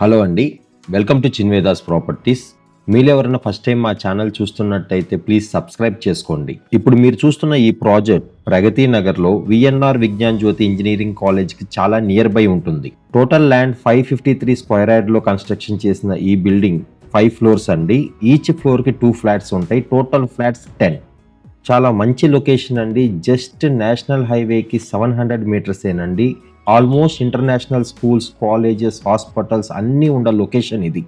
Hello అండి, welcome to చిన్వేదాస్ properties. మీరు ఎవరైనా ఫస్ట్ టైం మా ఛానల్ చూస్తున్నట్టయితే ప్లీజ్ సబ్స్క్రైబ్ చేసుకోండి. ఇప్పుడు మీరు చూస్తున్న ఈ ప్రాజెక్ట్ ప్రగతి నగర్లో విఎన్ఆర్ విజ్ఞాన్ జ్యోతి ఇంజనీరింగ్ కాలేజ్కి చాలా నియర్ బై ఉంటుంది. టోటల్ ల్యాండ్ 553 స్క్వేర్ యార్డ్లో కన్స్ట్రక్షన్ చేసిన ఈ బిల్డింగ్ 5 ఫ్లోర్స్ అండి. ఈచ్ ఫ్లోర్కి 2 ఫ్లాట్స్ ఉంటాయి. Total flats 10. చాలా మంచి లొకేషన్ అండి. జస్ట్ నేషనల్ హైవేకి 700 మీటర్స్ ఏనండి. Almost international schools, colleges, hospitals అన్నీ ఉన్న లొకేషన్ ఇది.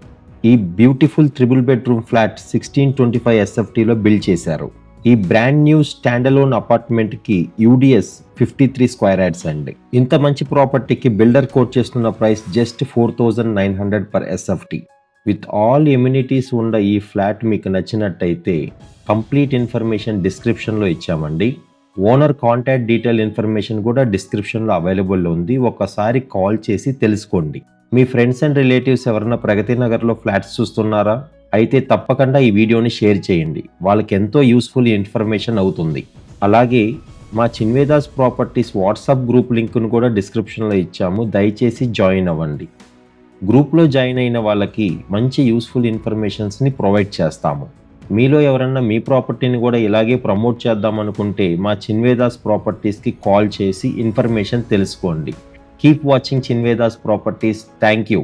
ఈ బ్యూటిఫుల్ 3 బెడ్రూమ్ ఫ్లాట్ 1625 SFTలో బిల్డ్ చేశారు. ఈ బ్రాండ్ న్యూ స్టాండలోన్ అపార్ట్మెంట్కి యూడిఎస్ 53 స్క్వేర్ యార్డ్స్ అండి. ఇంత మంచి ప్రాపర్టీకి బిల్డర్ కోట్ చేస్తున్న price just 4900 per SFT. With all amenities ఉన్న ఈ ఫ్లాట్ మీకు నచ్చినట్టయితే కంప్లీట్ ఇన్ఫర్మేషన్ డిస్క్రిప్షన్లో ఇచ్చామండి. ఓనర్ కాంటాక్ట్ డీటెయిల్ ఇన్ఫర్మేషన్ కూడా డిస్క్రిప్షన్లో అవైలబుల్ ఉంది. ఒకసారి కాల్ చేసి తెలుసుకోండి. మీ ఫ్రెండ్స్ అండ్ రిలేటివ్స్ ఎవరైనా ప్రగతి నగర్లో ఫ్లాట్స్ చూస్తున్నారా? అయితే తప్పకుండా ఈ వీడియోని షేర్ చేయండి. వాళ్ళకి ఎంతో యూస్ఫుల్ ఇన్ఫర్మేషన్ అవుతుంది. అలాగే మా చిన్వేదాస్ ప్రాపర్టీస్ వాట్సాప్ గ్రూప్ లింక్ను కూడా డిస్క్రిప్షన్లో ఇచ్చాము. దయచేసి జాయిన్ అవ్వండి. గ్రూప్లో జాయిన్ అయిన వాళ్ళకి మంచి యూస్ఫుల్ ఇన్ఫర్మేషన్స్ని ప్రొవైడ్ చేస్తాము. మీలో ఎవరన్నా మీ ప్రాపర్టీని కూడా ఇలాగే ప్రమోట్ చేద్దాం అనుకుంటే మా చిన్వేదాస్ ప్రాపర్టీస్కి కాల్ చేసి ఇన్ఫర్మేషన్ తెలుసుకోండి. Keep watching Chinvedas properties. Thank you.